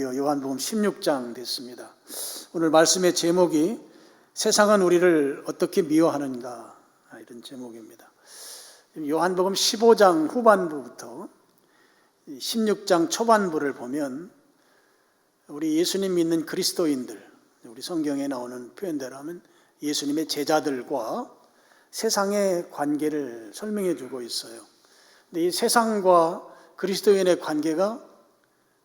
드디어 요한복음 16장 됐습니다. 오늘 말씀의 제목이 세상은 우리를 어떻게 미워하는가, 이런 제목입니다. 요한복음 15장 후반부부터 16장 초반부를 보면 우리 예수님 믿는 그리스도인들, 우리 성경에 나오는 표현대로 하면 예수님의 제자들과 세상의 관계를 설명해 주고 있어요. 근데 이 세상과 그리스도인의 관계가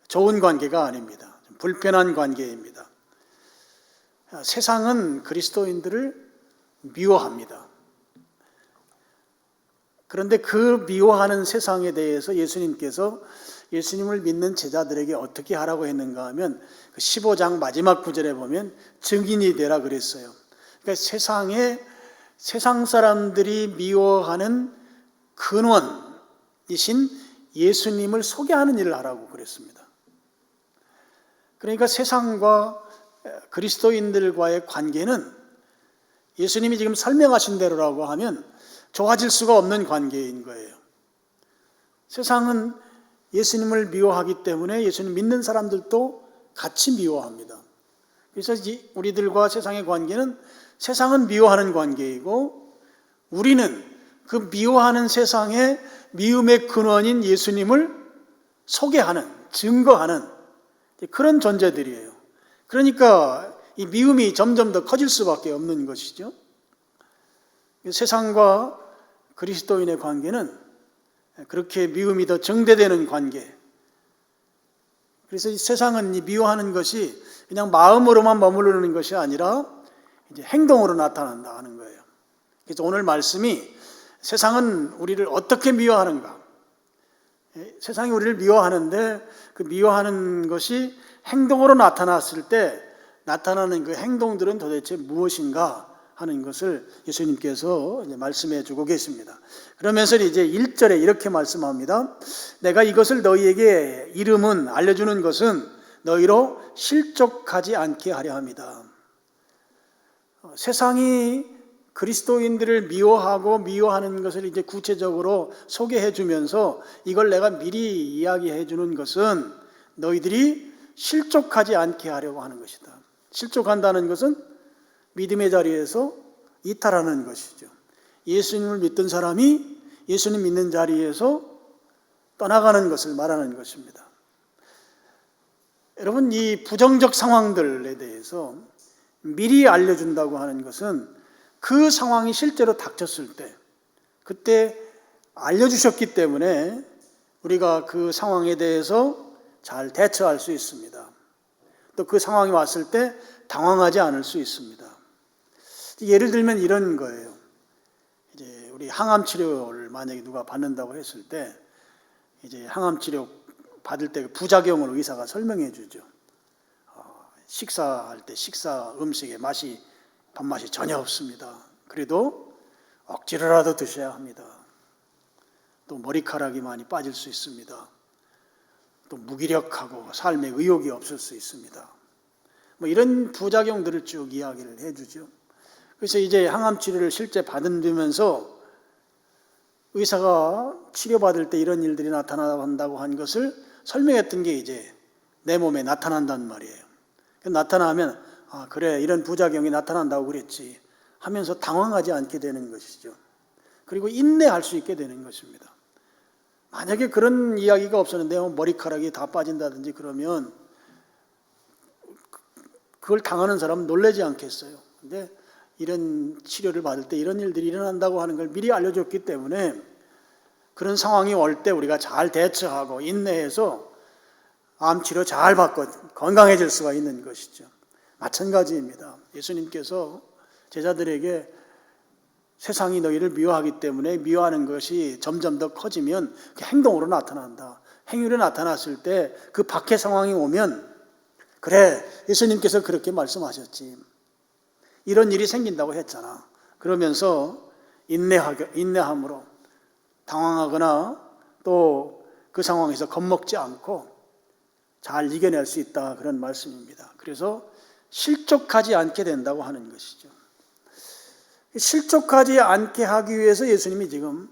좋은 관계가 아닙니다. 불편한 관계입니다. 세상은 그리스도인들을 미워합니다. 그런데 그 미워하는 세상에 대해서 예수님께서 예수님을 믿는 제자들에게 어떻게 하라고 했는가 하면 15장 마지막 구절에 보면 증인이 되라 그랬어요. 그러니까 세상 사람들이 미워하는 근원이신 예수님을 소개하는 일을 하라고 그랬습니다. 그러니까 세상과 그리스도인들과의 관계는 예수님이 지금 설명하신 대로라고 하면 좋아질 수가 없는 관계인 거예요. 세상은 예수님을 미워하기 때문에 예수님 믿는 사람들도 같이 미워합니다. 그래서 우리들과 세상의 관계는 세상은 미워하는 관계이고 우리는 그 미워하는 세상의 미움의 근원인 예수님을 소개하는, 증거하는 그런 존재들이에요. 그러니까 이 미움이 점점 더 커질 수밖에 없는 것이죠. 세상과 그리스도인의 관계는 그렇게 미움이 더 증대되는 관계. 그래서 이 세상은 이 미워하는 것이 그냥 마음으로만 머무르는 것이 아니라 이제 행동으로 나타난다 하는 거예요. 그래서 오늘 말씀이 세상은 우리를 어떻게 미워하는가? 세상이 우리를 미워하는데 그 미워하는 것이 행동으로 나타났을 때 나타나는 그 행동들은 도대체 무엇인가 하는 것을 예수님께서 이제 말씀해 주고 계십니다. 그러면서 이제 1절에 이렇게 말씀합니다. 내가 이것을 너희에게 이름은 알려주는 것은 너희로 실족하지 않게 하려 합니다. 세상이 그리스도인들을 미워하고 미워하는 것을 이제 구체적으로 소개해 주면서 이걸 내가 미리 이야기해 주는 것은 너희들이 실족하지 않게 하려고 하는 것이다. 실족한다는 것은 믿음의 자리에서 이탈하는 것이죠. 예수님을 믿던 사람이 예수님 믿는 자리에서 떠나가는 것을 말하는 것입니다. 여러분, 이 부정적 상황들에 대해서 미리 알려준다고 하는 것은 그 상황이 실제로 닥쳤을 때 그때 알려주셨기 때문에 우리가 그 상황에 대해서 잘 대처할 수 있습니다. 또 그 상황이 왔을 때 당황하지 않을 수 있습니다. 예를 들면 이런 거예요. 이제 우리 항암 치료를 만약에 누가 받는다고 했을 때 이제 항암 치료 받을 때 부작용을 의사가 설명해 주죠. 식사할 때 식사 음식의 밥맛이 전혀 없습니다. 그래도 억지로라도 드셔야 합니다. 또 머리카락이 많이 빠질 수 있습니다. 또 무기력하고 삶에 의욕이 없을 수 있습니다. 이런 부작용들을 쭉 이야기를 해주죠. 그래서 이제 항암 치료를 실제 받으면서 의사가 치료받을 때 이런 일들이 나타난다고 한 것을 설명했던 게 이제 내 몸에 나타난단 말이에요. 나타나면 그래, 이런 부작용이 나타난다고 그랬지 하면서 당황하지 않게 되는 것이죠. 그리고 인내할 수 있게 되는 것입니다. 만약에 그런 이야기가 없었는데 머리카락이 다 빠진다든지 그러면 그걸 당하는 사람은 놀라지 않겠어요. 근데 이런 치료를 받을 때 이런 일들이 일어난다고 하는 걸 미리 알려줬기 때문에 그런 상황이 올 때 우리가 잘 대처하고 인내해서 암치료 잘 받고 건강해질 수가 있는 것이죠. 마찬가지입니다. 예수님께서 제자들에게 세상이 너희를 미워하기 때문에 미워하는 것이 점점 더 커지면 행동으로 나타난다. 행위로 나타났을 때 그 박해 상황이 오면 그래, 예수님께서 그렇게 말씀하셨지. 이런 일이 생긴다고 했잖아. 그러면서 인내함으로 당황하거나 또 그 상황에서 겁먹지 않고 잘 이겨낼 수 있다. 그런 말씀입니다. 그래서 실족하지 않게 된다고 하는 것이죠. 실족하지 않게 하기 위해서 예수님이 지금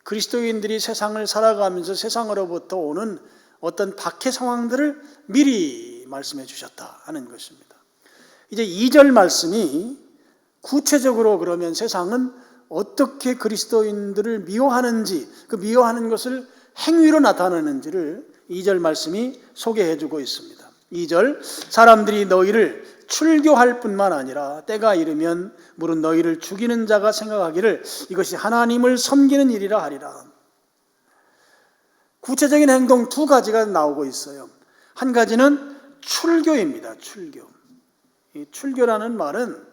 그리스도인들이 세상을 살아가면서 세상으로부터 오는 어떤 박해 상황들을 미리 말씀해 주셨다 하는 것입니다. 이제 2절 말씀이 구체적으로 그러면 세상은 어떻게 그리스도인들을 미워하는지, 그 미워하는 것을 행위로 나타내는지를 2절 말씀이 소개해 주고 있습니다. 2절, 사람들이 너희를 출교할 뿐만 아니라 때가 이르면 무릇 너희를 죽이는 자가 생각하기를 이것이 하나님을 섬기는 일이라 하리라. 구체적인 행동 두 가지가 나오고 있어요. 한 가지는 출교입니다. 출교. 이 출교라는 말은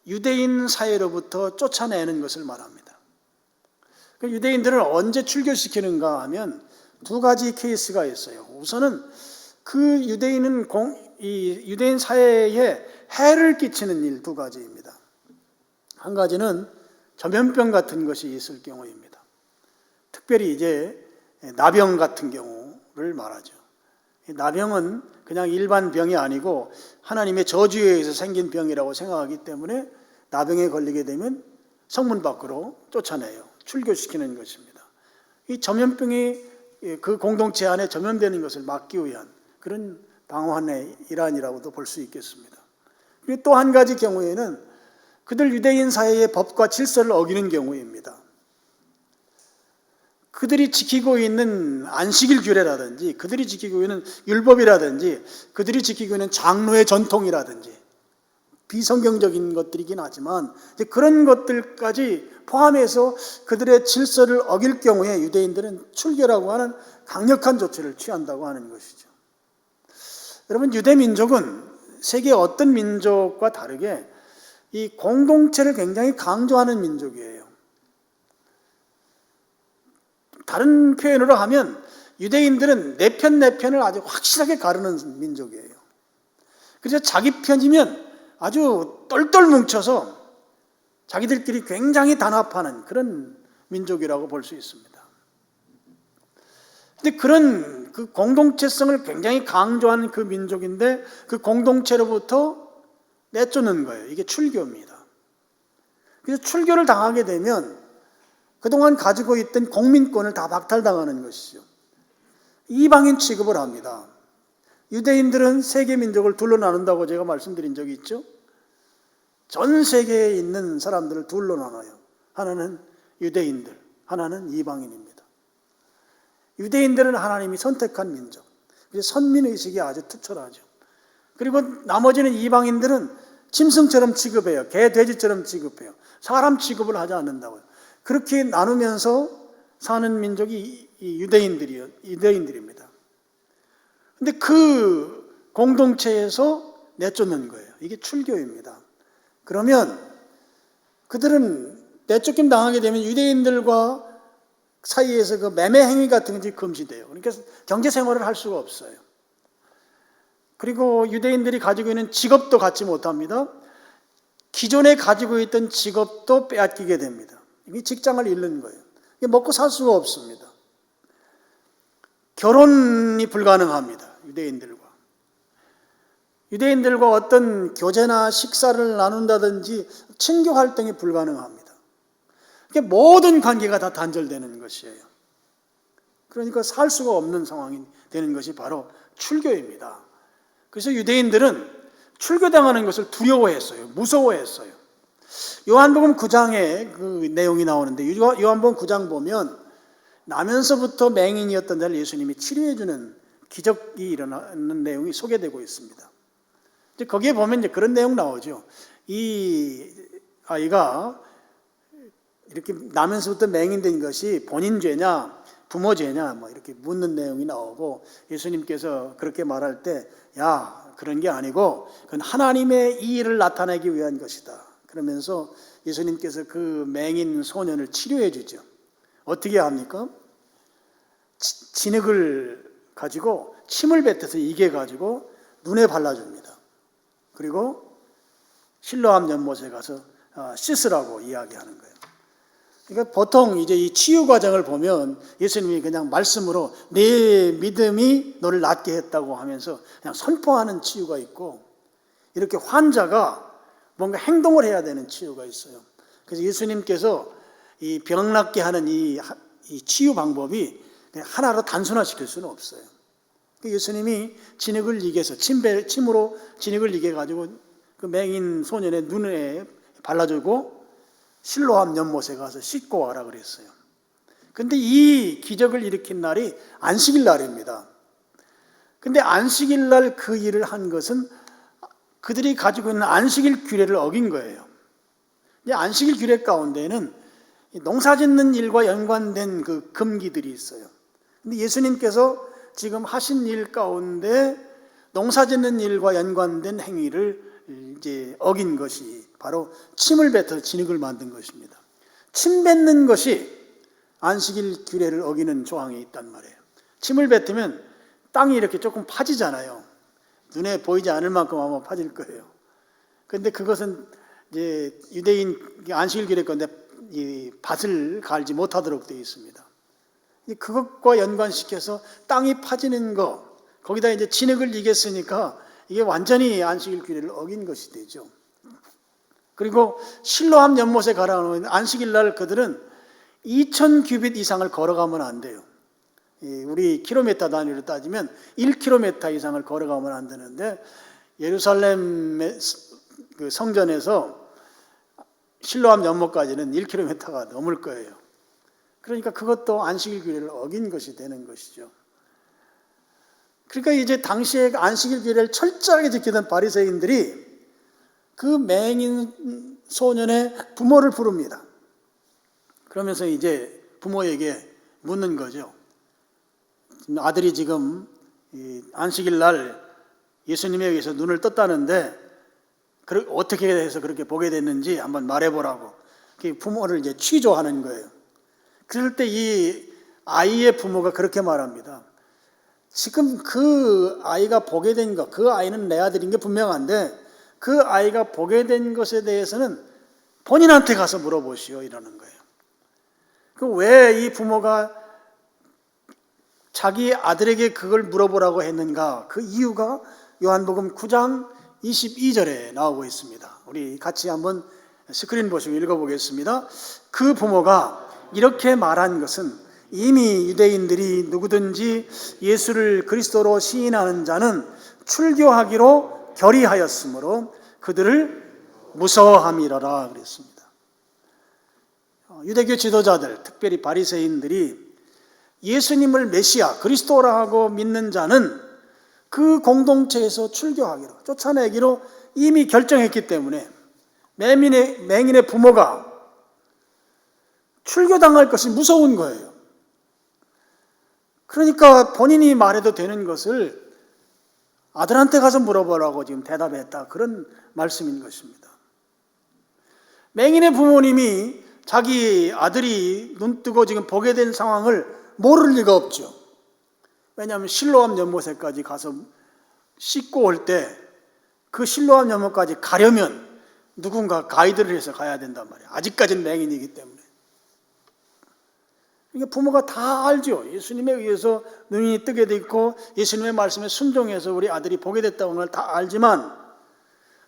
유대인 사회로부터 쫓아내는 것을 말합니다. 유대인들을 언제 출교시키는가 하면 두 가지 케이스가 있어요. 우선은 그 유대인은 유대인 사회에 해를 끼치는 일 두 가지입니다. 한 가지는 전염병 같은 것이 있을 경우입니다. 특별히 이제 나병 같은 경우를 말하죠. 나병은 그냥 일반 병이 아니고 하나님의 저주에 의해서 생긴 병이라고 생각하기 때문에 나병에 걸리게 되면 성문 밖으로 쫓아내요. 출교시키는 것입니다. 이 전염병이 그 공동체 안에 전염되는 것을 막기 위한 그런 방안의 일환이라고도 볼 수 있겠습니다. 그리고 또 한 가지 경우에는 그들 유대인 사회의 법과 질서를 어기는 경우입니다. 그들이 지키고 있는 안식일 규례라든지 그들이 지키고 있는 율법이라든지 그들이 지키고 있는 장로의 전통이라든지 비성경적인 것들이긴 하지만 그런 것들까지 포함해서 그들의 질서를 어길 경우에 유대인들은 출교라고 하는 강력한 조치를 취한다고 하는 것이죠. 여러분, 유대 민족은 세계 어떤 민족과 다르게 이 공동체를 굉장히 강조하는 민족이에요. 다른 표현으로 하면 유대인들은 내 편을 아주 확실하게 가르는 민족이에요. 그래서 자기 편이면 아주 똘똘 뭉쳐서 자기들끼리 굉장히 단합하는 그런 민족이라고 볼 수 있습니다. 근데 그런 그 공동체성을 굉장히 강조하는 그 민족인데 그 공동체로부터 내쫓는 거예요. 이게 출교입니다. 그래서 출교를 당하게 되면 그동안 가지고 있던 공민권을 다 박탈당하는 것이죠. 이방인 취급을 합니다. 유대인들은 세계 민족을 둘로 나눈다고 제가 말씀드린 적이 있죠. 전 세계에 있는 사람들을 둘로 나눠요. 하나는 유대인들, 하나는 이방인입니다. 유대인들은 하나님이 선택한 민족, 선민의식이 아주 투철하죠. 그리고 나머지는 이방인들은 짐승처럼 취급해요. 개, 돼지처럼 취급해요. 사람 취급을 하지 않는다고요. 그렇게 나누면서 사는 민족이 유대인들입니다. 근데 그 공동체에서 내쫓는 거예요. 이게 출교입니다. 그러면 그들은 내쫓김 당하게 되면 유대인들과 사이에서 그 매매 행위 같은 것이 금지돼요. 그러니까 경제 생활을 할 수가 없어요. 그리고 유대인들이 가지고 있는 직업도 갖지 못합니다. 기존에 가지고 있던 직업도 빼앗기게 됩니다. 이게 직장을 잃는 거예요. 먹고 살 수가 없습니다. 결혼이 불가능합니다. 유대인들과 어떤 교제나 식사를 나눈다든지 친교 활동이 불가능합니다. 모든 관계가 다 단절되는 것이에요. 그러니까 살 수가 없는 상황이 되는 것이 바로 출교입니다. 그래서 유대인들은 출교당하는 것을 두려워했어요. 무서워했어요. 요한복음 9장에 그 내용이 나오는데 요한복음 9장 보면 나면서부터 맹인이었던 자를 예수님이 치료해주는 기적이 일어나는 내용이 소개되고 있습니다. 이제 거기에 보면 이제 그런 내용 나오죠. 이 아이가 이렇게 나면서부터 맹인된 것이 본인 죄냐 부모 죄냐 뭐 이렇게 묻는 내용이 나오고 예수님께서 그렇게 말할 때 야 그런 게 아니고 그건 하나님의 이의를 나타내기 위한 것이다. 그러면서 예수님께서 그 맹인 소년을 치료해 주죠. 어떻게 합니까? 진흙을 가지고 침을 뱉어서 이게 가지고 눈에 발라줍니다. 그리고 실로암 연못에 가서 씻으라고 이야기하는 거예요. 그러니까 보통 이제 이 치유 과정을 보면 예수님이 그냥 말씀으로 내 믿음이 너를 낫게 했다고 하면서 그냥 선포하는 치유가 있고 이렇게 환자가 뭔가 행동을 해야 되는 치유가 있어요. 그래서 예수님께서 이 병 낫게 하는 이 치유 방법이 하나로 단순화시킬 수는 없어요. 예수님이 진흙을 이겨서 침으로 진흙을 이겨가지고 그 맹인 소년의 눈에 발라주고 실로암 연못에 가서 씻고 와라 그랬어요. 근데 이 기적을 일으킨 날이 안식일 날입니다. 근데 안식일 날 그 일을 한 것은 그들이 가지고 있는 안식일 규례를 어긴 거예요. 근데 안식일 규례 가운데는 농사 짓는 일과 연관된 그 금기들이 있어요. 근데 예수님께서 지금 하신 일 가운데 농사 짓는 일과 연관된 행위를 이제 어긴 것이 바로 침을 뱉어 진흙을 만든 것입니다. 침 뱉는 것이 안식일 규례를 어기는 조항이 있단 말이에요. 침을 뱉으면 땅이 이렇게 조금 파지잖아요. 눈에 보이지 않을 만큼 아마 파질 거예요. 그런데 그것은 이제 유대인 안식일 규례 건데 이 밭을 갈지 못하도록 되어 있습니다. 그것과 연관시켜서 땅이 파지는 거, 거기다 이제 진흙을 이겼으니까 이게 완전히 안식일 규례를 어긴 것이 되죠. 그리고 실로암 연못에 가라는 안식일 날 그들은 2000규빗 이상을 걸어가면 안 돼요. 우리 킬로미터 단위로 따지면 1km 이상을 걸어가면 안 되는데 예루살렘 그 성전에서 실로암 연못까지는 1km가 넘을 거예요. 그러니까 그것도 안식일 규례를 어긴 것이 되는 것이죠. 그러니까 이제 당시에 안식일 규례를 철저하게 지키던 바리새인들이 그 맹인 소년의 부모를 부릅니다. 그러면서 이제 부모에게 묻는 거죠. 아들이 지금 안식일 날 예수님에 의해서 눈을 떴다는데 어떻게 해서 그렇게 보게 됐는지 한번 말해보라고 부모를 이제 취조하는 거예요. 그럴 때 이 아이의 부모가 그렇게 말합니다. 지금 그 아이가 보게 된 것, 그 아이는 내 아들인 게 분명한데 그 아이가 보게 된 것에 대해서는 본인한테 가서 물어보시오 이러는 거예요. 왜 이 부모가 자기 아들에게 그걸 물어보라고 했는가? 그 이유가 요한복음 9장 22절에 나오고 있습니다. 우리 같이 한번 스크린 보시고 읽어보겠습니다. 그 부모가 이렇게 말한 것은 이미 유대인들이 누구든지 예수를 그리스도로 시인하는 자는 출교하기로 결의하였으므로 그들을 무서워함이라라 그랬습니다. 유대교 지도자들, 특별히 바리새인들이 예수님을 메시아, 그리스도라 하고 믿는 자는 그 공동체에서 출교하기로, 쫓아내기로 이미 결정했기 때문에 맹인의 부모가 출교당할 것이 무서운 거예요. 그러니까 본인이 말해도 되는 것을 아들한테 가서 물어보라고 지금 대답했다. 그런 말씀인 것입니다. 맹인의 부모님이 자기 아들이 눈뜨고 지금 보게 된 상황을 모를 리가 없죠. 왜냐하면 실로암 연못에까지 가서 씻고 올 때 그 실로암 연못까지 가려면 누군가 가이드를 해서 가야 된단 말이에요. 아직까지는 맹인이기 때문에. 그러니까 부모가 다 알죠. 예수님에 의해서 눈이 뜨게 돼 있고 예수님의 말씀에 순종해서 우리 아들이 보게 됐다는 걸 다 알지만,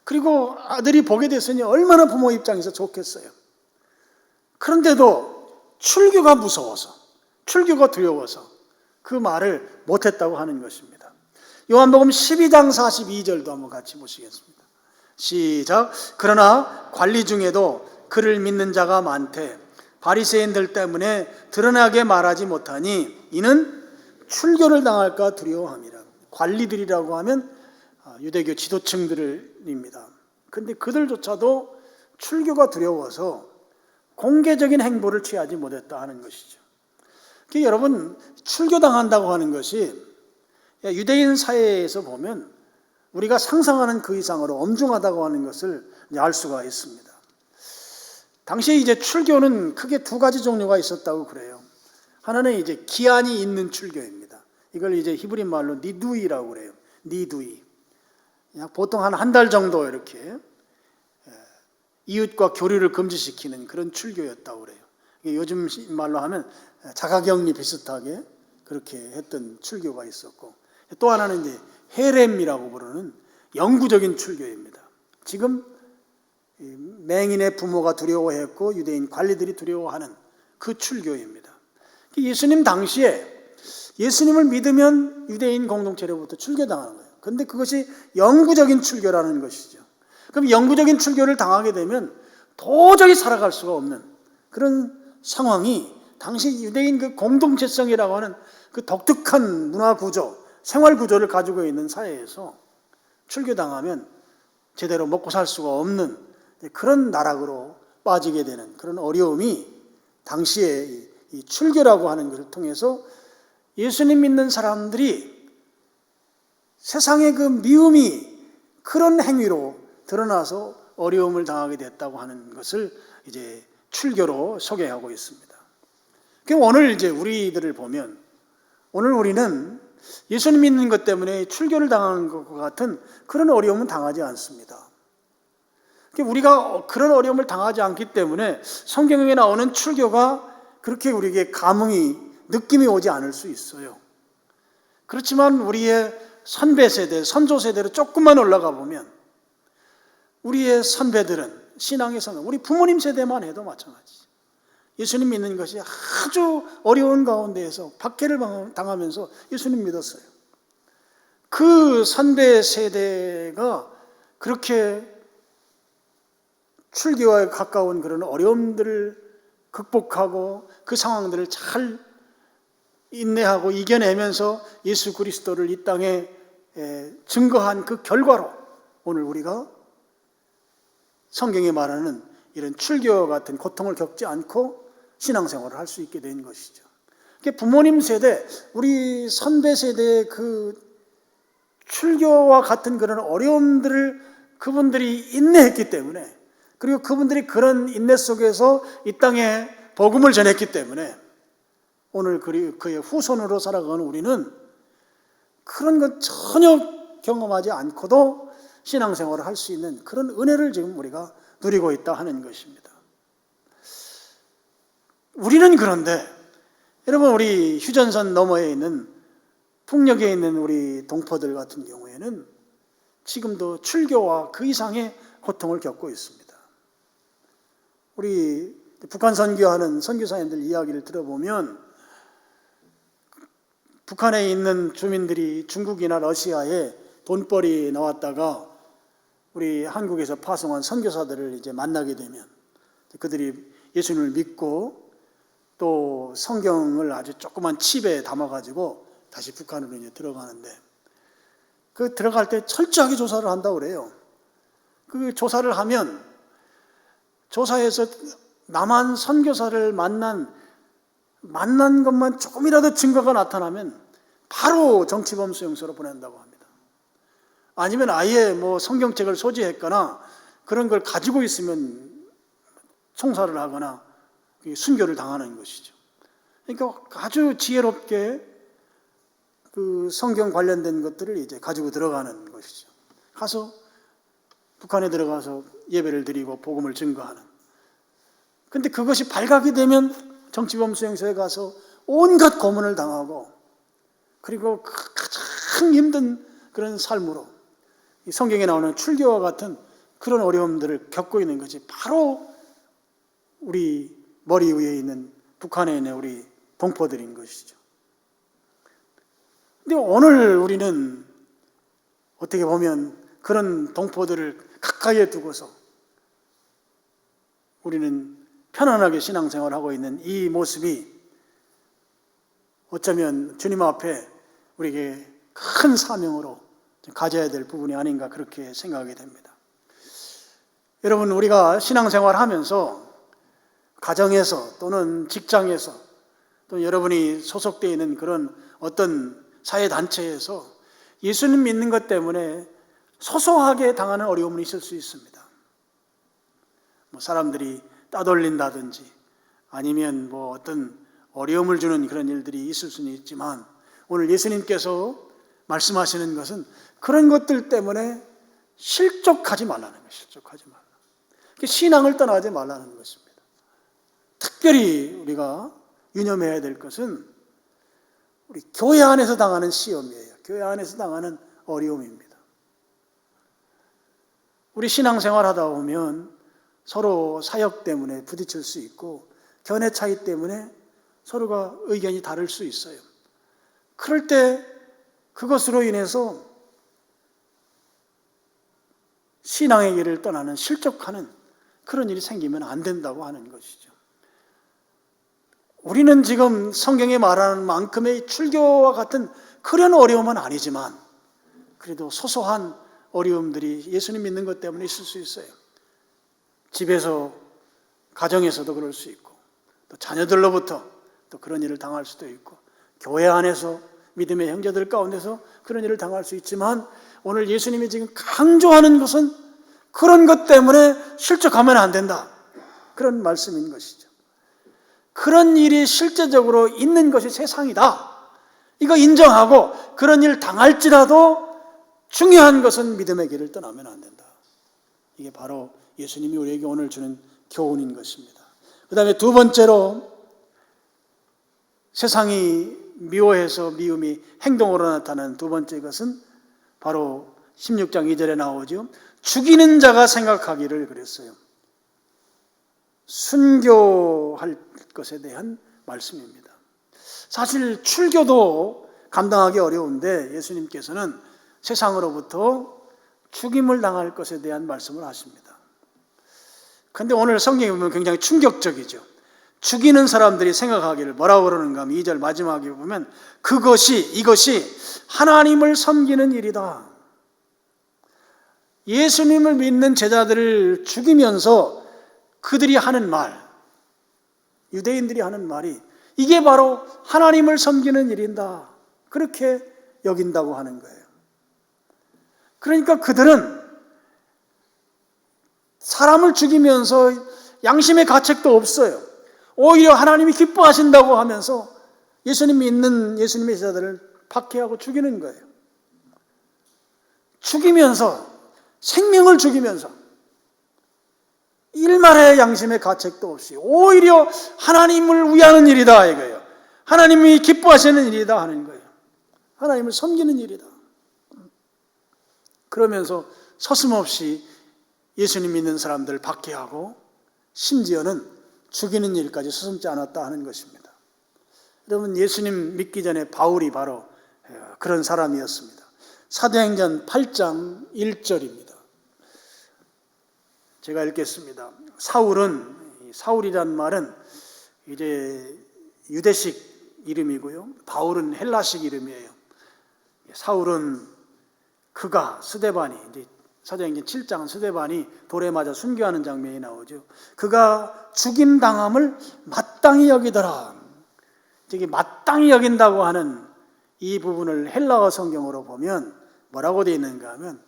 그리고 아들이 보게 됐으니 얼마나 부모 입장에서 좋겠어요. 그런데도 출교가 무서워서, 출교가 두려워서 그 말을 못했다고 하는 것입니다. 요한복음 12장 42절도 한번 같이 보시겠습니다. 시작. 그러나 관리 중에도 그를 믿는 자가 많되 바리새인들 때문에 드러나게 말하지 못하니 이는 출교를 당할까 두려워함이라. 관리들이라고 하면 유대교 지도층들입니다. 그런데 그들조차도 출교가 두려워서 공개적인 행보를 취하지 못했다 하는 것이죠. 그러니까 여러분, 출교당한다고 하는 것이 유대인 사회에서 보면 우리가 상상하는 그 이상으로 엄중하다고 하는 것을 알 수가 있습니다. 당시에 이제 출교는 크게 두 가지 종류가 있었다고 그래요. 하나는 이제 기한이 있는 출교입니다. 이걸 이제 히브리 말로 니두이라고 그래요. 니두이. 보통 한 달 정도 이렇게 이웃과 교류를 금지시키는 그런 출교였다고 그래요. 요즘 말로 하면 자가격리 비슷하게 그렇게 했던 출교가 있었고, 또 하나는 이제 헤렘이라고 부르는 영구적인 출교입니다. 지금 맹인의 부모가 두려워했고 유대인 관리들이 두려워하는 그 출교입니다. 예수님 당시에 예수님을 믿으면 유대인 공동체로부터 출교당하는 거예요. 그런데 그것이 영구적인 출교라는 것이죠. 그럼 영구적인 출교를 당하게 되면 도저히 살아갈 수가 없는 그런 상황이 당시 유대인 그 공동체성이라고 하는 그 독특한 문화 구조, 생활 구조를 가지고 있는 사회에서 출교당하면 제대로 먹고 살 수가 없는 그런 나락으로 빠지게 되는 그런 어려움이 당시에 이 출교라고 하는 것을 통해서 예수님 믿는 사람들이 세상의 그 미움이 그런 행위로 드러나서 어려움을 당하게 됐다고 하는 것을 이제 출교로 소개하고 있습니다. 그럼 오늘 이제 우리들을 보면 오늘 우리는 예수님 믿는 것 때문에 출교를 당하는 것과 같은 그런 어려움은 당하지 않습니다. 우리가 그런 어려움을 당하지 않기 때문에 성경에 나오는 출교가 그렇게 우리에게 느낌이 오지 않을 수 있어요. 그렇지만 우리의 선배 세대, 선조 세대로 조금만 올라가 보면 우리의 선배들은 신앙의 선배, 우리 부모님 세대만 해도 마찬가지죠. 예수님 믿는 것이 아주 어려운 가운데에서 박해를 당하면서 예수님 믿었어요. 그 선배 세대가 그렇게 출교에 가까운 그런 어려움들을 극복하고 그 상황들을 잘 인내하고 이겨내면서 예수 그리스도를 이 땅에 증거한 그 결과로 오늘 우리가 성경에 말하는 이런 출교 같은 고통을 겪지 않고 신앙생활을 할 수 있게 된 것이죠. 부모님 세대, 우리 선배 세대의 그 출교와 같은 그런 어려움들을 그분들이 인내했기 때문에, 그리고 그분들이 그런 인내 속에서 이 땅에 복음을 전했기 때문에 오늘 그의 후손으로 살아가는 우리는 그런 것 전혀 경험하지 않고도 신앙생활을 할 수 있는 그런 은혜를 지금 우리가 누리고 있다 하는 것입니다. 우리는 그런데 여러분, 우리 휴전선 너머에 있는 북녘에 있는 우리 동포들 같은 경우에는 지금도 출교와 그 이상의 고통을 겪고 있습니다. 우리 북한 선교하는 선교사님들 이야기를 들어보면 북한에 있는 주민들이 중국이나 러시아에 돈벌이 나왔다가 우리 한국에서 파송한 선교사들을 이제 만나게 되면 그들이 예수님을 믿고 또 성경을 아주 조그만 칩에 담아가지고 다시 북한으로 이제 들어가는데 그 들어갈 때 철저하게 조사를 한다고 그래요. 그 조사를 하면 조사에서 남한 선교사를 만난 것만 조금이라도 증거가 나타나면 바로 정치범 수용소로 보낸다고 합니다. 아니면 아예 뭐 성경책을 소지했거나 그런 걸 가지고 있으면 총살을 하거나 순교를 당하는 것이죠. 그러니까 아주 지혜롭게 그 성경 관련된 것들을 이제 가지고 들어가는 것이죠. 가서 북한에 들어가서 예배를 드리고 복음을 증거하는. 근데 그것이 발각이 되면 정치범 수용소에 가서 온갖 고문을 당하고 그리고 가장 힘든 그런 삶으로 이 성경에 나오는 출교와 같은 그런 어려움들을 겪고 있는 것이 바로 우리 머리 위에 있는 북한에 있는 우리 동포들인 것이죠. 근데 오늘 우리는 어떻게 보면 그런 동포들을 가까이에 두고서 우리는 편안하게 신앙생활을 하고 있는 이 모습이 어쩌면 주님 앞에 우리에게 큰 사명으로 가져야 될 부분이 아닌가 그렇게 생각하게 됩니다. 여러분, 우리가 신앙생활을 하면서 가정에서 또는 직장에서 또 여러분이 소속되어 있는 그런 어떤 사회단체에서 예수님 믿는 것 때문에 소소하게 당하는 어려움은 있을 수 있습니다. 뭐 사람들이 따돌린다든지 아니면 뭐 어떤 어려움을 주는 그런 일들이 있을 수는 있지만 오늘 예수님께서 말씀하시는 것은 그런 것들 때문에 실족하지 말라는 거예요. 실족하지 말라. 신앙을 떠나지 말라는 것입니다. 특별히 우리가 유념해야 될 것은 우리 교회 안에서 당하는 시험이에요. 교회 안에서 당하는 어려움입니다. 우리 신앙생활 하다 보면 서로 사역 때문에 부딪힐 수 있고 견해 차이 때문에 서로가 의견이 다를 수 있어요. 그럴 때 그것으로 인해서 신앙의 길을 떠나는 실족하는 그런 일이 생기면 안 된다고 하는 것이죠. 우리는 지금 성경에 말하는 만큼의 출교와 같은 그런 어려움은 아니지만 그래도 소소한 어려움들이 예수님 믿는 것 때문에 있을 수 있어요. 집에서, 가정에서도 그럴 수 있고, 또 자녀들로부터 또 그런 일을 당할 수도 있고, 교회 안에서 믿음의 형제들 가운데서 그런 일을 당할 수 있지만, 오늘 예수님이 지금 강조하는 것은 그런 것 때문에 실족하면 안 된다, 그런 말씀인 것이죠. 그런 일이 실제적으로 있는 것이 세상이다, 이거 인정하고 그런 일 당할지라도 중요한 것은 믿음의 길을 떠나면 안 된다. 이게 바로 예수님이 우리에게 오늘 주는 교훈인 것입니다. 그 다음에 두 번째로, 세상이 미워해서 미움이 행동으로 나타나는 두 번째 것은 바로 16장 2절에 나오죠. 죽이는 자가 생각하기를 그랬어요. 순교할 것에 대한 말씀입니다. 사실 출교도 감당하기 어려운데 예수님께서는 세상으로부터 죽임을 당할 것에 대한 말씀을 하십니다. 그런데 오늘 성경에 보면 굉장히 충격적이죠. 죽이는 사람들이 생각하기를 뭐라고 그러는가 하면 2절 마지막에 보면 이것이 하나님을 섬기는 일이다. 예수님을 믿는 제자들을 죽이면서 그들이 하는 말, 유대인들이 하는 말이 이게 바로 하나님을 섬기는 일인다, 그렇게 여긴다고 하는 거예요. 그러니까 그들은 사람을 죽이면서 양심의 가책도 없어요. 오히려 하나님이 기뻐하신다고 하면서 예수님 믿는 예수님의 제자들을 박해하고 죽이는 거예요. 죽이면서, 생명을 죽이면서 일말의 양심의 가책도 없이 오히려 하나님을 위하는 일이다 이거예요. 하나님이 기뻐하시는 일이다 하는 거예요. 하나님을 섬기는 일이다. 그러면서 서슴없이 예수님 믿는 사람들을 박해하고 심지어는 죽이는 일까지 서슴지 않았다 하는 것입니다. 여러분, 예수님 믿기 전에 바울이 바로 그런 사람이었습니다. 사도행전 8장 1절입니다. 제가 읽겠습니다. 사울이란 말은 이제 유대식 이름이고요, 바울은 헬라식 이름이에요. 사울은 그가 스데반이, 이제 사도행전 7장은 스데반이 돌에 맞아 순교하는 장면이 나오죠. 그가 죽임 당함을 마땅히 여기더라. 저기 마땅히 여긴다고 하는 이 부분을 헬라어 성경으로 보면 뭐라고 되어 있는가 하면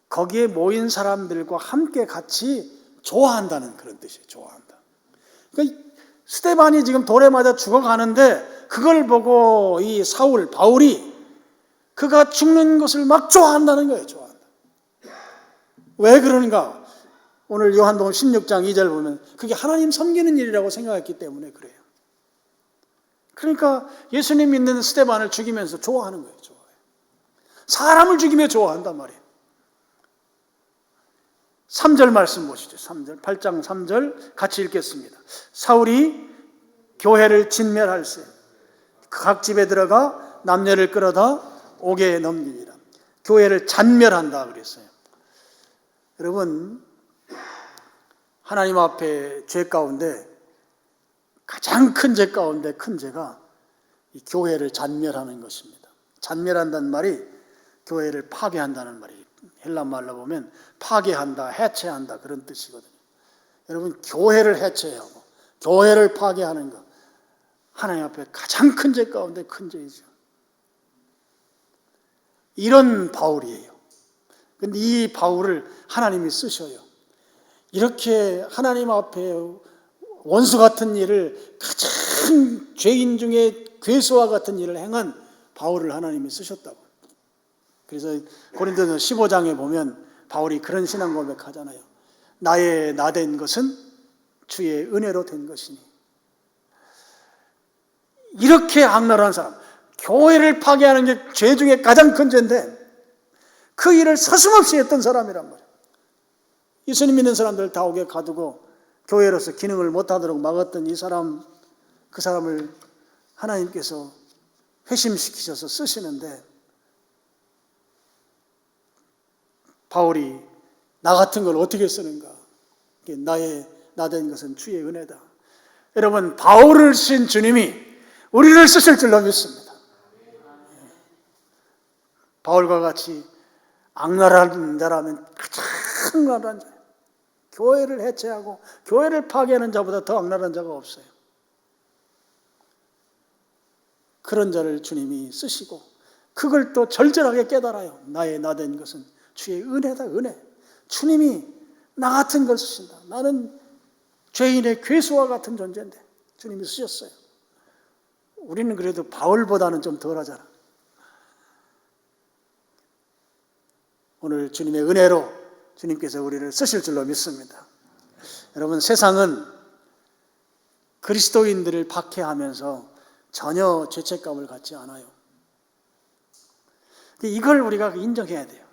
거기에 모인 사람들과 함께 같이 좋아한다는 그런 뜻이에요. 좋아한다. 그러니까 스데반이 지금 돌에 맞아 죽어가는데 그걸 보고 이 바울이 그가 죽는 것을 막 좋아한다는 거예요. 좋아한다. 왜 그러는가? 오늘 요한복음 16장 2절 보면 그게 하나님 섬기는 일이라고 생각했기 때문에 그래요. 그러니까 예수님 믿는 스데반을 죽이면서 좋아하는 거예요. 좋아해요. 사람을 죽이며 좋아한단 말이에요. 3절 말씀 보시죠. 3절, 8장 3절 같이 읽겠습니다. 사울이 교회를 진멸할세 각 집에 들어가 남녀를 끌어다 옥에 넘기니라. 교회를 잔멸한다 그랬어요. 여러분, 하나님 앞에 죄 가운데 가장 큰 죄 가운데 큰 죄가 이 교회를 잔멸하는 것입니다. 잔멸한다는 말이 교회를 파괴한다는 말이에요. 헬라 말로 보면 파괴한다, 해체한다 그런 뜻이거든요. 여러분, 교회를 해체하고 교회를 파괴하는 것, 하나님 앞에 가장 큰 죄 가운데 큰 죄이죠. 이런 바울이에요. 근데 이 바울을 하나님이 쓰셔요. 이렇게 하나님 앞에 원수 같은 일을, 가장 죄인 중에 괴수와 같은 일을 행한 바울을 하나님이 쓰셨다고. 그래서 고린도서 15장에 보면 바울이 그런 신앙 고백하잖아요. 나의 나된 것은 주의 은혜로 된 것이니. 이렇게 악랄한 사람, 교회를 파괴하는 게 죄 중에 가장 큰 죄인데 그 일을 서슴없이 했던 사람이란 말이에요. 예수님 믿는 사람들 다 옥에 가두고 교회로서 기능을 못하도록 막았던 이 사람, 그 사람을 하나님께서 회심시키셔서 쓰시는데, 바울이 나 같은 걸 어떻게 쓰는가? 나 된 것은 주의 은혜다. 여러분, 바울을 쓰신 주님이 우리를 쓰실 줄로 믿습니다. 바울과 같이 악랄한 자라면 가장 악랄한 자예요. 교회를 해체하고 교회를 파괴하는 자보다 더 악랄한 자가 없어요. 그런 자를 주님이 쓰시고 그걸 또 절절하게 깨달아요. 나 된 것은 주의 은혜다, 은혜. 주님이 나 같은 걸 쓰신다. 나는 죄인의 괴수와 같은 존재인데 주님이 쓰셨어요. 우리는 그래도 바울보다는 좀 덜하잖아. 오늘 주님의 은혜로 주님께서 우리를 쓰실 줄로 믿습니다. 여러분, 세상은 그리스도인들을 박해하면서 전혀 죄책감을 갖지 않아요. 이걸 우리가 인정해야 돼요.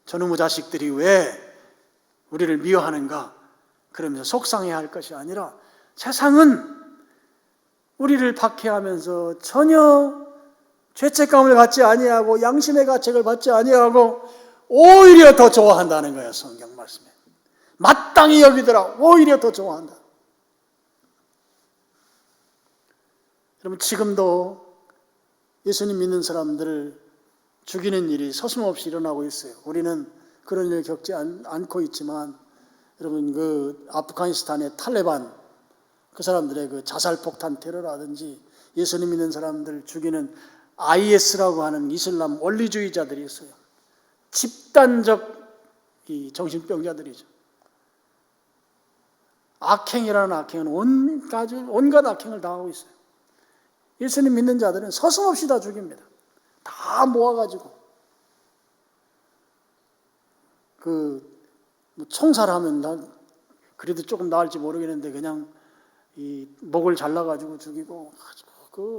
저놈의 자식들이 왜 우리를 미워하는가 그러면서 속상해할 것이 아니라, 세상은 우리를 박해하면서 전혀 죄책감을 갖지 아니하고 양심의 가책을 받지 아니하고 오히려 더 좋아한다는 거예요. 성경 말씀에 마땅히 여기더라. 오히려 더 좋아한다. 여러분, 지금도 예수님 믿는 사람들을 죽이는 일이 서슴없이 일어나고 있어요. 우리는 그런 일을 겪지 않고 있지만, 여러분, 그 아프가니스탄의 탈레반 그 사람들의 그 자살폭탄 테러라든지 예수님 믿는 사람들 죽이는 IS라고 하는 이슬람 원리주의자들이 있어요. 집단적 이 정신병자들이죠. 악행이라는 악행은 온갖 악행을 당하고 있어요. 예수님 믿는 자들은 서슴없이 다 죽입니다. 다 모아가지고 총살하면 난 그래도 조금 나을지 모르겠는데 그냥 이 목을 잘라가지고 죽이고,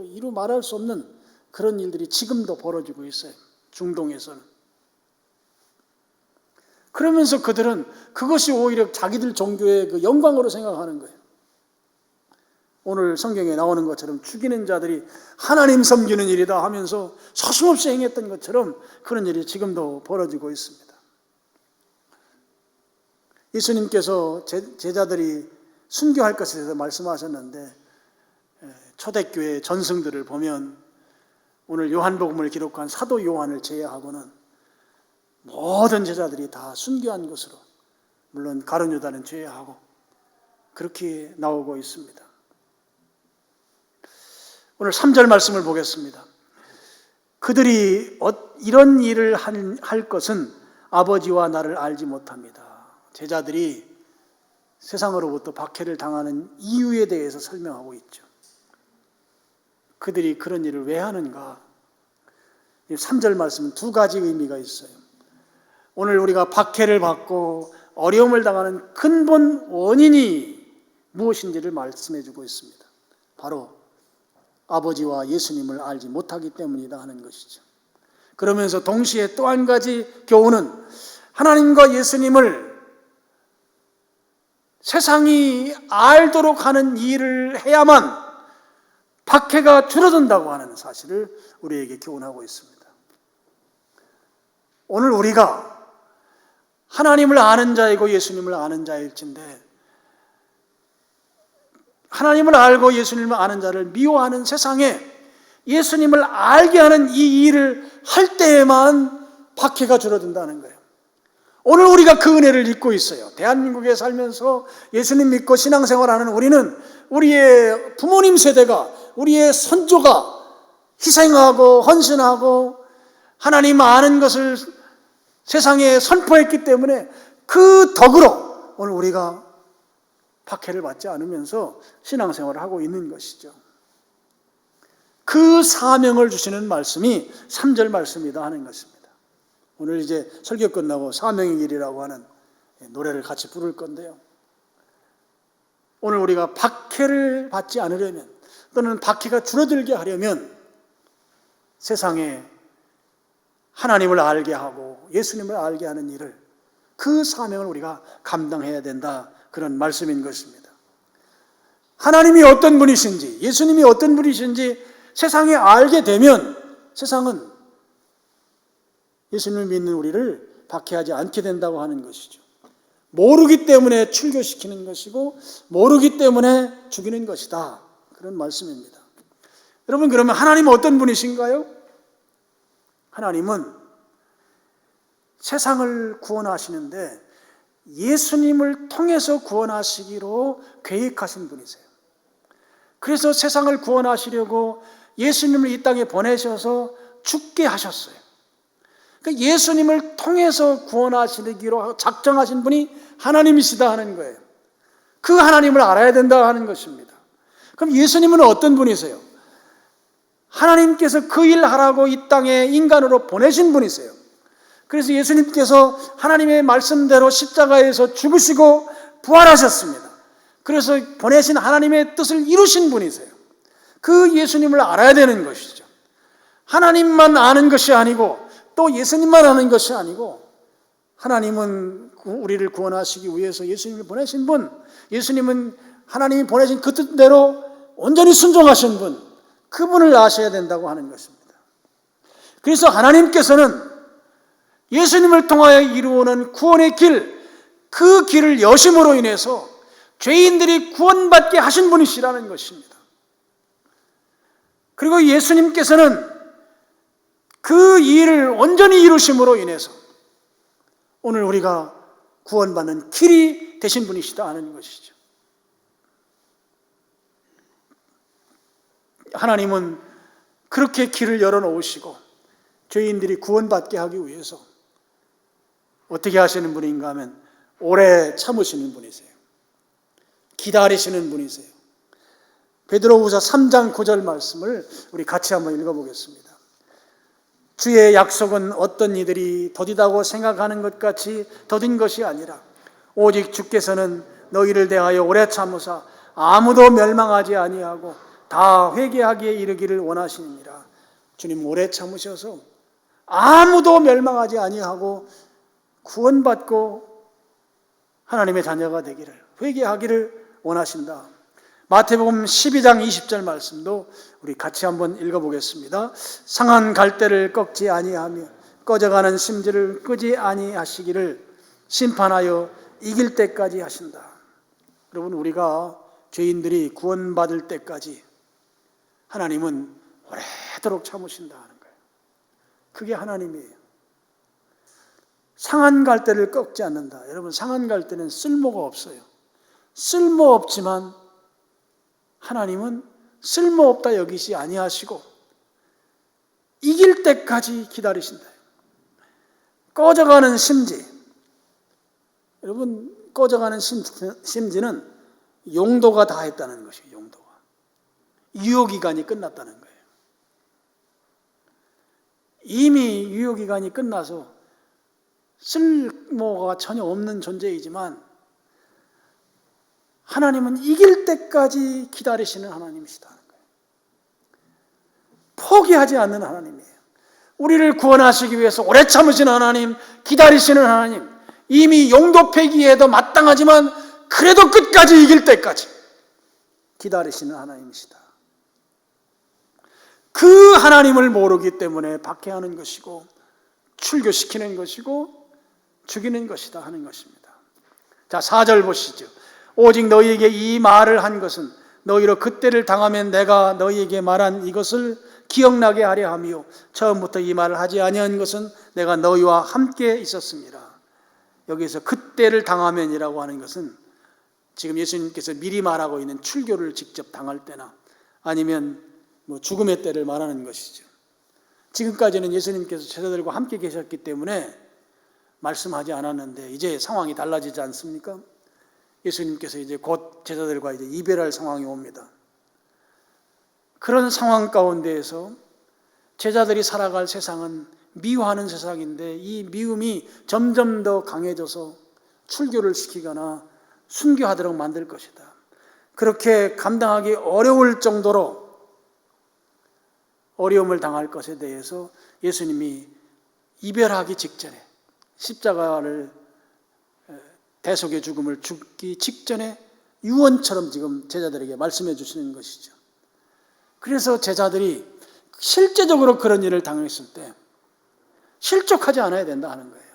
이루 말할 수 없는 그런 일들이 지금도 벌어지고 있어요. 중동에서는. 그러면서 그들은 그것이 오히려 자기들 종교의 그 영광으로 생각하는 거예요. 오늘 성경에 나오는 것처럼 죽이는 자들이 하나님 섬기는 일이다 하면서 서슴없이 행했던 것처럼 그런 일이 지금도 벌어지고 있습니다. 예수님께서 제자들이 순교할 것에 대해서 말씀하셨는데, 초대교회 전승들을 보면 오늘 요한복음을 기록한 사도 요한을 제외하고는 모든 제자들이 다 순교한 것으로, 물론 가룟 유다는 제외하고 그렇게 나오고 있습니다. 오늘 3절 말씀을 보겠습니다. 그들이 이런 일을 할 것은 아버지와 나를 알지 못합니다. 제자들이 세상으로부터 박해를 당하는 이유에 대해서 설명하고 있죠. 그들이 그런 일을 왜 하는가? 3절 말씀은 두 가지 의미가 있어요. 오늘 우리가 박해를 받고 어려움을 당하는 근본 원인이 무엇인지를 말씀해 주고 있습니다. 바로 아버지와 예수님을 알지 못하기 때문이다 하는 것이죠. 그러면서 동시에 또 한 가지 교훈은, 하나님과 예수님을 세상이 알도록 하는 일을 해야만 박해가 줄어든다고 하는 사실을 우리에게 교훈하고 있습니다. 오늘 우리가 하나님을 아는 자이고 예수님을 아는 자일진데, 하나님을 알고 예수님을 아는 자를 미워하는 세상에 예수님을 알게 하는 이 일을 할 때에만 박해가 줄어든다는 거예요. 오늘 우리가 그 은혜를 잊고 있어요. 대한민국에 살면서 예수님 믿고 신앙생활하는 우리는 우리의 부모님 세대가, 우리의 선조가 희생하고 헌신하고 하나님 아는 것을 세상에 선포했기 때문에 그 덕으로 오늘 우리가 박해를 받지 않으면서 신앙생활을 하고 있는 것이죠. 그 사명을 주시는 말씀이 3절 말씀이다 하는 것입니다. 오늘 이제 설교 끝나고 사명의 길이라고 하는 노래를 같이 부를 건데요. 오늘 우리가 박해를 받지 않으려면, 또는 박해가 줄어들게 하려면 세상에 하나님을 알게 하고 예수님을 알게 하는 일을, 그 사명을 우리가 감당해야 된다, 그런 말씀인 것입니다. 하나님이 어떤 분이신지, 예수님이 어떤 분이신지 세상이 알게 되면 세상은 예수님을 믿는 우리를 박해하지 않게 된다고 하는 것이죠. 모르기 때문에 출교시키는 것이고 모르기 때문에 죽이는 것이다. 그런 말씀입니다. 여러분, 그러면 하나님은 어떤 분이신가요? 하나님은 세상을 구원하시는데 예수님을 통해서 구원하시기로 계획하신 분이세요. 그래서 세상을 구원하시려고 예수님을 이 땅에 보내셔서 죽게 하셨어요. 그러니까 예수님을 통해서 구원하시기로 작정하신 분이 하나님이시다 하는 거예요. 그 하나님을 알아야 된다 하는 것입니다. 그럼 예수님은 어떤 분이세요? 하나님께서 그 일 하라고 이 땅에 인간으로 보내신 분이세요. 그래서 예수님께서 하나님의 말씀대로 십자가에서 죽으시고 부활하셨습니다. 그래서 보내신 하나님의 뜻을 이루신 분이세요. 그 예수님을 알아야 되는 것이죠. 하나님만 아는 것이 아니고 또 예수님만 아는 것이 아니고 하나님은 우리를 구원하시기 위해서 예수님을 보내신 분, 예수님은 하나님이 보내신 그 뜻대로 온전히 순종하신 분, 그분을 아셔야 된다고 하는 것입니다. 그래서 하나님께서는 예수님을 통하여 이루어오는 구원의 길, 그 길을 여심으로 인해서 죄인들이 구원받게 하신 분이시라는 것입니다. 그리고 예수님께서는 그 일을 온전히 이루심으로 인해서 오늘 우리가 구원받는 길이 되신 분이시다 하는 것이죠. 하나님은 그렇게 길을 열어놓으시고 죄인들이 구원받게 하기 위해서 어떻게 하시는 분인가 하면 오래 참으시는 분이세요. 기다리시는 분이세요. 베드로후서 3장 9절 말씀을 우리 같이 한번 읽어보겠습니다. 주의 약속은 어떤 이들이 더디다고 생각하는 것 같이 더딘 것이 아니라 오직 주께서는 너희를 대하여 오래 참으사 아무도 멸망하지 아니하고 다 회개하기에 이르기를 원하시니라. 주님 오래 참으셔서 아무도 멸망하지 아니하고 구원받고 하나님의 자녀가 되기를, 회개하기를 원하신다. 마태복음 12장 20절 말씀도 우리 같이 한번 읽어보겠습니다. 상한 갈대를 꺾지 아니하며 꺼져가는 심지를 끄지 아니하시기를 심판하여 이길 때까지 하신다. 여러분, 우리가 죄인들이 구원받을 때까지 하나님은 오래도록 참으신다 하는 거예요. 그게 하나님이에요. 상한 갈대를 꺾지 않는다. 여러분, 상한 갈대는 쓸모가 없어요. 쓸모없지만 하나님은 쓸모없다 여기시 아니하시고 이길 때까지 기다리신다. 꺼져가는 심지, 여러분, 꺼져가는 심지는 용도가 다 했다는 것이에요. 용도가 유효기간이 끝났다는 거예요. 이미 유효기간이 끝나서 쓸모가 전혀 없는 존재이지만 하나님은 이길 때까지 기다리시는 하나님이시다는 거예요. 포기하지 않는 하나님이에요. 우리를 구원하시기 위해서 오래 참으시는 하나님, 기다리시는 하나님, 이미 용도 폐기에도 마땅하지만 그래도 끝까지 이길 때까지 기다리시는 하나님이시다. 그 하나님을 모르기 때문에 박해하는 것이고 출교시키는 것이고 죽이는 것이다 하는 것입니다. 자, 4절 보시죠. 오직 너희에게 이 말을 한 것은 너희로 그때를 당하면 내가 너희에게 말한 이것을 기억나게 하려 하며 처음부터 이 말을 하지 아니한 것은 내가 너희와 함께 있었습니다. 여기서 그때를 당하면이라고 하는 것은 지금 예수님께서 미리 말하고 있는 출교를 직접 당할 때나 아니면 죽음의 때를 말하는 것이죠. 지금까지는 예수님께서 제자들과 함께 계셨기 때문에 말씀하지 않았는데 이제 상황이 달라지지 않습니까? 예수님께서 이제 곧 제자들과 이제 이별할 상황이 옵니다. 그런 상황 가운데에서 제자들이 살아갈 세상은 미워하는 세상인데 이 미움이 점점 더 강해져서 출교를 시키거나 순교하도록 만들 것이다. 그렇게 감당하기 어려울 정도로 어려움을 당할 것에 대해서 예수님이 이별하기 직전에 십자가를 대속의 죽음을 죽기 직전에 유언처럼 지금 제자들에게 말씀해 주시는 것이죠. 그래서 제자들이 실제적으로 그런 일을 당했을 때 실족하지 않아야 된다 하는 거예요.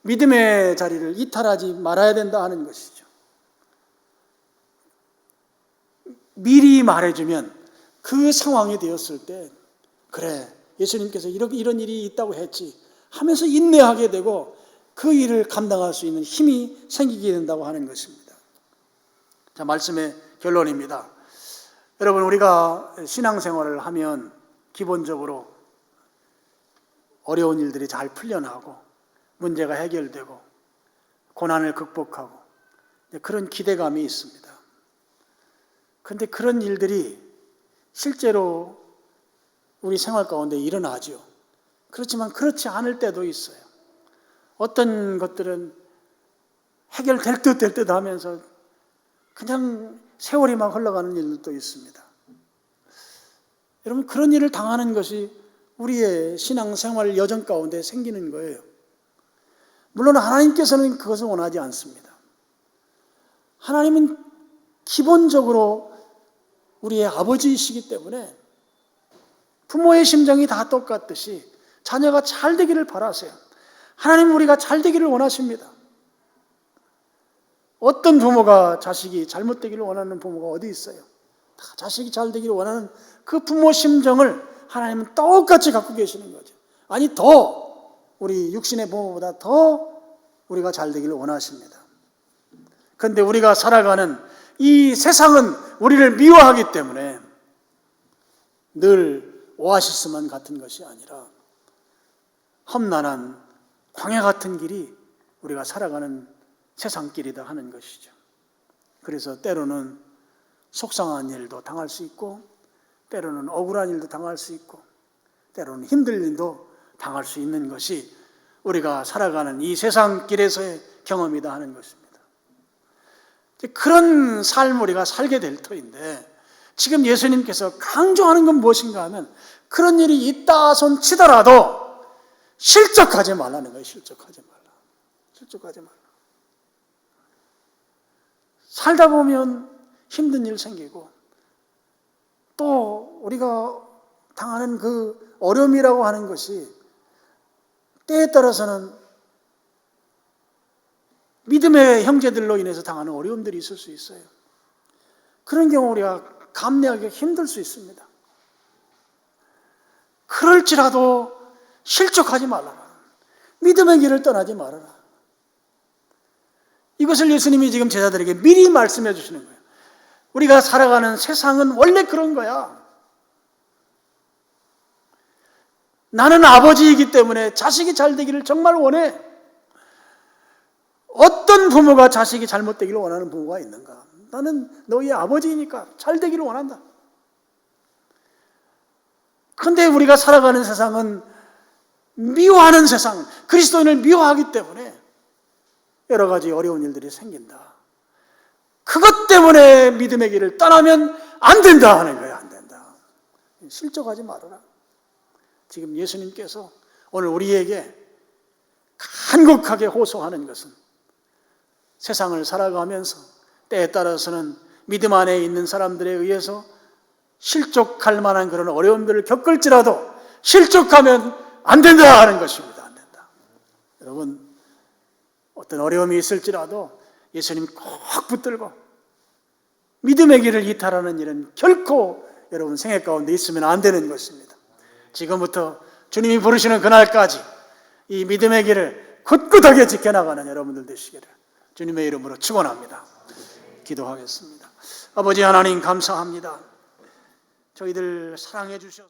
믿음의 자리를 이탈하지 말아야 된다 하는 것이죠. 미리 말해주면 그 상황이 되었을 때 그래, 예수님께서 이런 일이 있다고 했지 하면서 인내하게 되고 그 일을 감당할 수 있는 힘이 생기게 된다고 하는 것입니다. 자, 말씀의 결론입니다. 여러분, 우리가 신앙생활을 하면 기본적으로 어려운 일들이 잘 풀려나고 문제가 해결되고 고난을 극복하고 그런 기대감이 있습니다. 그런데 그런 일들이 실제로 우리 생활 가운데 일어나죠. 그렇지만 그렇지 않을 때도 있어요. 어떤 것들은 해결될 듯 될 듯 하면서 그냥 세월이 막 흘러가는 일도 있습니다. 여러분, 그런 일을 당하는 것이 우리의 신앙생활 여정 가운데 생기는 거예요. 물론 하나님께서는 그것을 원하지 않습니다. 하나님은 기본적으로 우리의 아버지이시기 때문에 부모의 심정이 다 똑같듯이 자녀가 잘 되기를 바라세요. 하나님은 우리가 잘 되기를 원하십니다. 어떤 부모가 자식이 잘못되기를 원하는 부모가 어디 있어요? 다 자식이 잘 되기를 원하는 그 부모 심정을 하나님은 똑같이 갖고 계시는 거죠. 아니, 더 우리 육신의 부모보다 더 우리가 잘 되기를 원하십니다. 그런데 우리가 살아가는 이 세상은 우리를 미워하기 때문에 늘 오아시스만 같은 것이 아니라 험난한 광야 같은 길이 우리가 살아가는 세상길이다 하는 것이죠. 그래서 때로는 속상한 일도 당할 수 있고 때로는 억울한 일도 당할 수 있고 때로는 힘든 일도 당할 수 있는 것이 우리가 살아가는 이 세상길에서의 경험이다 하는 것입니다. 그런 삶을 우리가 살게 될 터인데 지금 예수님께서 강조하는 건 무엇인가 하면 그런 일이 있다 손 치더라도 실족하지 말라는 거예요. 실족하지 말라. 실족하지 말라. 살다 보면 힘든 일 생기고 또 우리가 당하는 그 어려움이라고 하는 것이 때에 따라서는 믿음의 형제들로 인해서 당하는 어려움들이 있을 수 있어요. 그런 경우 우리가 감내하기 힘들 수 있습니다. 그럴지라도 실족하지 말아라. 믿음의 길을 떠나지 말아라. 이것을 예수님이 지금 제자들에게 미리 말씀해 주시는 거예요. 우리가 살아가는 세상은 원래 그런 거야. 나는 아버지이기 때문에 자식이 잘 되기를 정말 원해. 어떤 부모가 자식이 잘못되기를 원하는 부모가 있는가? 나는 너희 아버지이니까 잘 되기를 원한다. 그런데 우리가 살아가는 세상은 미워하는 세상, 그리스도인을 미워하기 때문에 여러 가지 어려운 일들이 생긴다. 그것 때문에 믿음의 길을 떠나면 안 된다 하는 거예요. 안 된다. 실족하지 말아라. 지금 예수님께서 오늘 우리에게 간곡하게 호소하는 것은 세상을 살아가면서 때에 따라서는 믿음 안에 있는 사람들에 의해서 실족할 만한 그런 어려움들을 겪을지라도 실족하면 안 된다 하는 것입니다. 안 된다. 여러분, 어떤 어려움이 있을지라도 예수님 꼭 붙들고 믿음의 길을 이탈하는 일은 결코 여러분 생애 가운데 있으면 안 되는 것입니다. 지금부터 주님이 부르시는 그날까지 이 믿음의 길을 굳굳하게 지켜나가는 여러분들 되시기를 주님의 이름으로 축원합니다. 기도하겠습니다. 아버지 하나님 감사합니다. 저희들 사랑해 주셔서